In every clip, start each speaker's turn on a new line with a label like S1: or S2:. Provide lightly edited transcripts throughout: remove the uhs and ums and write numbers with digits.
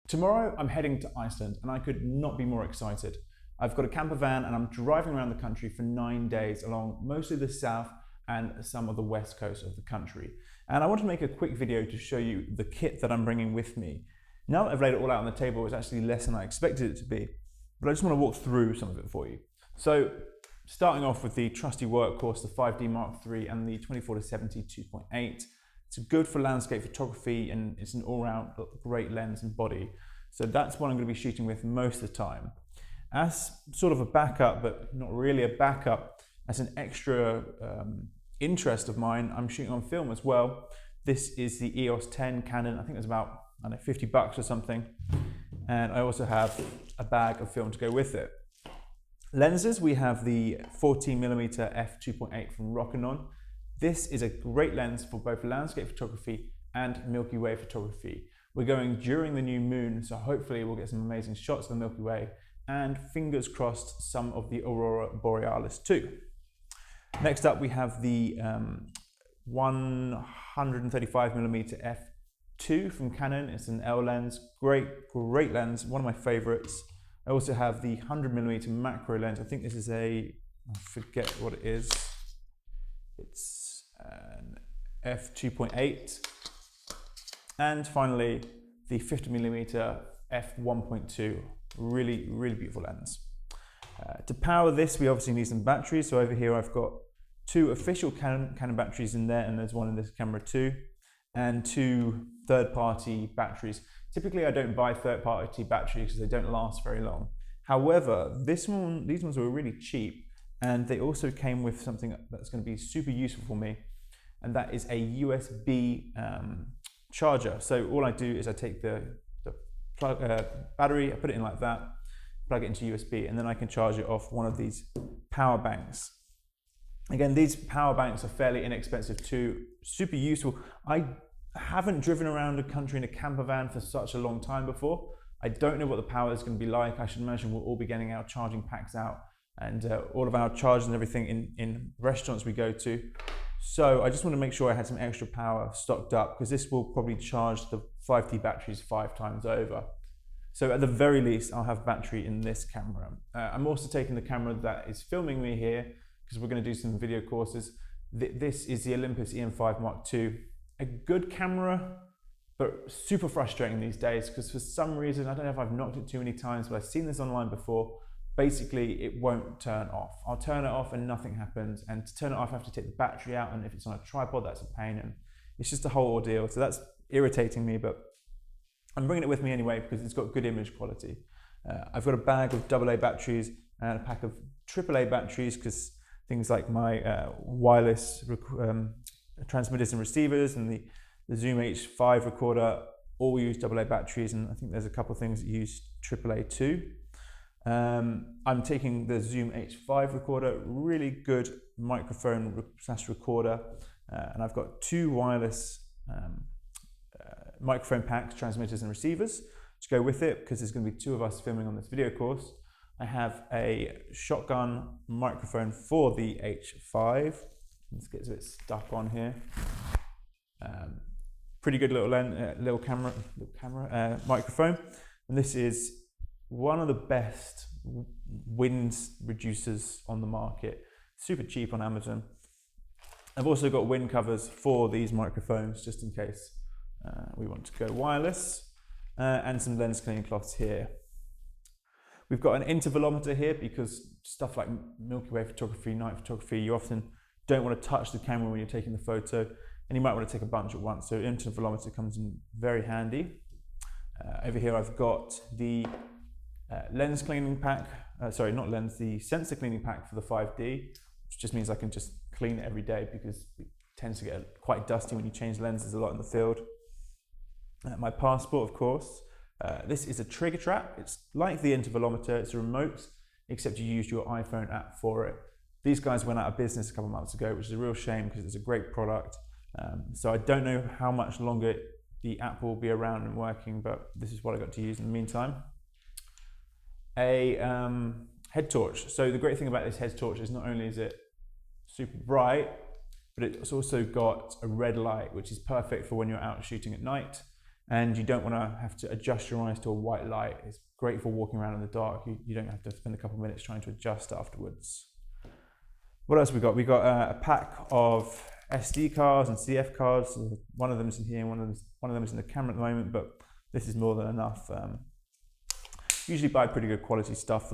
S1: Tomorrow I'm heading to Iceland and I could not be more excited. I've got a camper van and I'm driving around the country for 9 days along mostly the south and some of the west coast of the country. And I want to make a quick video to show you the kit that I'm bringing with me. Now that I've laid it all out on the table, it's actually less than I expected it to be, but I just want to walk through some of it for you. So starting off with the trusty workhorse, the 5D Mark III and the 24-70 2.8. It's good for landscape photography and it's an all-round great lens and body. So that's what I'm going to be shooting with most of the time. As sort of a backup, but not really a backup, as an extra interest of mine, I'm shooting on film as well. This is the EOS 10 Canon. I think it's about, I don't know, 50 bucks or something. And I also have a bag of film to go with it. Lenses, we have the 14mm f2.8 from Rokinon. This is a great lens for both landscape photography and Milky Way photography. We're going during the new moon, so hopefully we'll get some amazing shots of the Milky Way and fingers crossed some of the Aurora Borealis too. Next up we have the 135mm f2 from Canon. It's an L lens, great lens, one of my favorites. I also have the 100mm macro lens. I think this is I forget what it is. It's an f2.8. And finally, the 50mm f1.2. Really beautiful lens. To power this, we obviously need some batteries. So over here, I've got two official Canon batteries in there, and there's one in this camera too, and two third-party batteries. Typically, I don't buy third-party batteries because they don't last very long. However, these ones were really cheap, and they also came with something that's going to be super useful for me, and that is a USB charger. So all I do is I take the battery, I put it in like that, plug it into USB, and then I can charge it off one of these power banks. Again, these power banks are fairly inexpensive too, super useful. I haven't driven around the country in a camper van for such a long time before. I don't know what the power is going to be like. I should imagine we'll all be getting our charging packs out and all of our chargers and everything in restaurants we go to. So I just want to make sure I had some extra power stocked up because this will probably charge the 5D batteries 5 times over. So at the very least, I'll have battery in this camera. I'm also taking the camera that is filming me here because we're going to do some video courses. This is the Olympus EM5 Mark II. A good camera, but super frustrating these days because for some reason, I don't know if I've knocked it too many times, but I've seen this online before. Basically, it won't turn off. I'll turn it off and nothing happens. And to turn it off, I have to take the battery out. And if it's on a tripod, that's a pain. And it's just a whole ordeal. So that's irritating me, but I'm bringing it with me anyway because it's got good image quality. I've got a bag of AA batteries and a pack of AAA batteries because things like my wireless transmitters and receivers and the Zoom H5 recorder all use AA batteries. And I think there's a couple of things that use AAA too. I'm taking the Zoom H5 recorder, really good microphone / recorder, and I've got 2 wireless microphone packs, transmitters and receivers to go with it because there's going to be 2 of us filming on this video course. I have a shotgun microphone for the H5. This gets a bit stuck on here. Pretty good little camera microphone, and this is one of the best wind reducers on the market, super cheap on Amazon. I've also got wind covers for these microphones just in case we want to go wireless, and some lens cleaning cloths here. We've got an intervalometer here because stuff like Milky Way photography, night photography, you often don't want to touch the camera when you're taking the photo and you might want to take a bunch at once, so intervalometer comes in very handy. Over here I've got the lens cleaning pack, sorry, not lens, the sensor cleaning pack for the 5D, which just means I can just clean it every day because it tends to get quite dusty when you change lenses a lot in the field. My passport, of course. This is a trigger trap. It's like the intervalometer, it's a remote, except you use your iPhone app for it. These guys went out of business a couple of months ago, which is a real shame because it's a great product. So I don't know how much longer the app will be around and working, but this is what I got to use in the meantime. A head torch. So the great thing about this head torch is not only is it super bright, but it's also got a red light, which is perfect for when you're out shooting at night. and you don't want to have to adjust your eyes to a white light. It's great for walking around in the dark. You don't have to spend a couple of minutes trying to adjust afterwards. What else we got? We got a pack of SD cards and CF cards. One of them is in here, one of them is in the camera at the moment, but this is more than enough. Usually buy pretty good quality stuff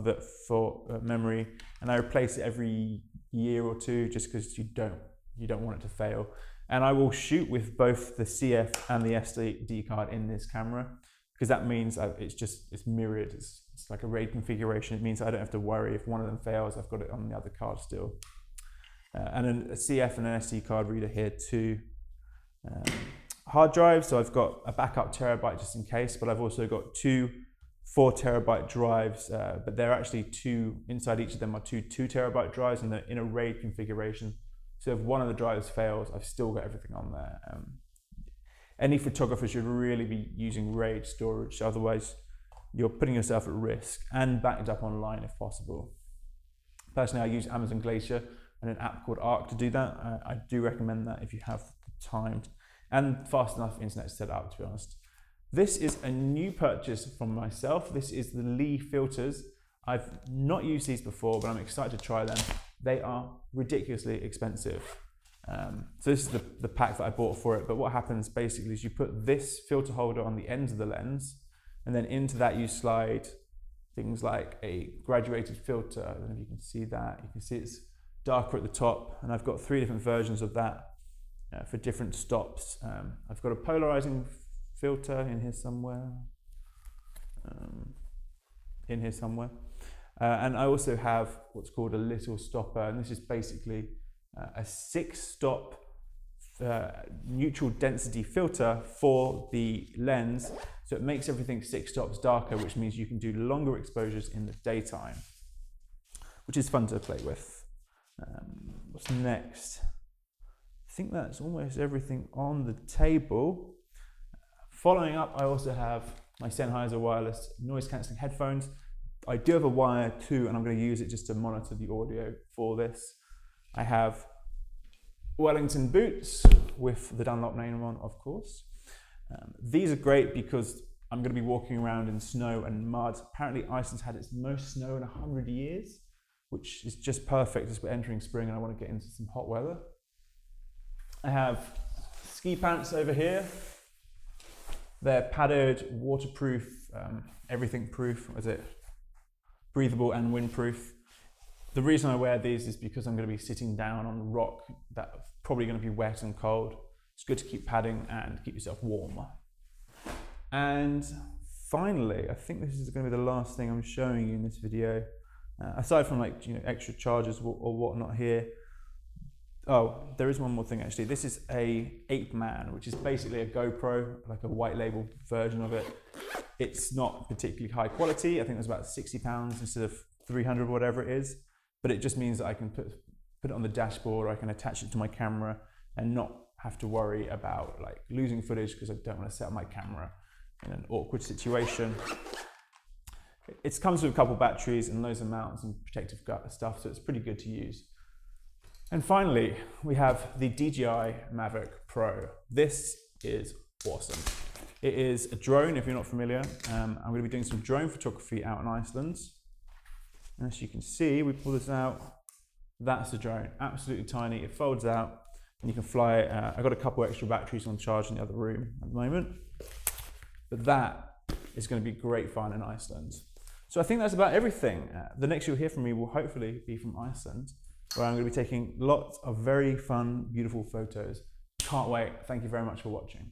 S1: for memory, and I replace it every year or two just because you don't want it to fail. And I will shoot with both the CF and the SD card in this camera, because that means it's mirrored. It's like a RAID configuration. It means I don't have to worry if one of them fails. I've got it on the other card still. And then a CF and an SD card reader here too. Hard drives, so I've got a backup terabyte just in case, but I've also got two 4 terabyte drives, but they're actually inside each of them are two 2 terabyte drives, and they're in a RAID configuration. So if one of the drives fails, I've still got everything on there. Any photographer should really be using RAID storage, otherwise you're putting yourself at risk, and backed up online if possible. Personally, I use Amazon Glacier and an app called Arc to do that. I do recommend that if you have the time and fast enough internet to set up, to be honest. This is a new purchase from myself. This is the Lee filters. I've not used these before, but I'm excited to try them. They are ridiculously expensive. So this is the pack that I bought for it, but what happens basically is you put this filter holder on the ends of the lens, and then into that you slide things like a graduated filter. I don't know if you can see that. You can see it's darker at the top, and I've got 3 different versions of that for different stops. I've got a polarizing filter in here somewhere. And I also have what's called a little stopper, and this is basically a 6-stop neutral density filter for the lens, so it makes everything 6 stops darker, which means you can do longer exposures in the daytime, which is fun to play with. What's next? I think that's almost everything on the table. Following up, I also have my Sennheiser wireless noise cancelling headphones. I do have a wire too, and I'm going to use it just to monitor the audio for this. I have Wellington boots with the Dunlop name on, of course. These are great because I'm going to be walking around in snow and mud. Apparently Iceland's had its most snow in 100 years, which is just perfect as we're entering spring and I want to get into some hot weather. I have ski pants over here. They're padded, waterproof, everything proof. What is it? Breathable and windproof. The reason I wear these is because I'm going to be sitting down on rock that's probably going to be wet and cold. It's good to keep padding and keep yourself warm. And finally, I think this is going to be the last thing I'm showing you in this video. Aside from extra chargers or whatnot here. Oh, there is one more thing actually. This is a Ape Man, which is basically a GoPro, like a white label version of it. It's not particularly high quality. I think it's about £60 instead of 300, whatever it is. But it just means that I can put it on the dashboard, or I can attach it to my camera and not have to worry about losing footage because I don't want to set up my camera in an awkward situation. It comes with a couple batteries and loads of mounts and protective stuff, so it's pretty good to use. And finally, we have the DJI Mavic Pro. This is awesome. It is a drone, if you're not familiar. I'm going to be doing some drone photography out in Iceland. And as you can see, we pull this out. That's the drone, absolutely tiny. It folds out and you can fly it. I've got a couple extra batteries on charge in the other room at the moment. But that is going to be great fun in Iceland. So I think that's about everything. The next you'll hear from me will hopefully be from Iceland, where I'm going to be taking lots of very fun, beautiful photos. Can't wait. Thank you very much for watching.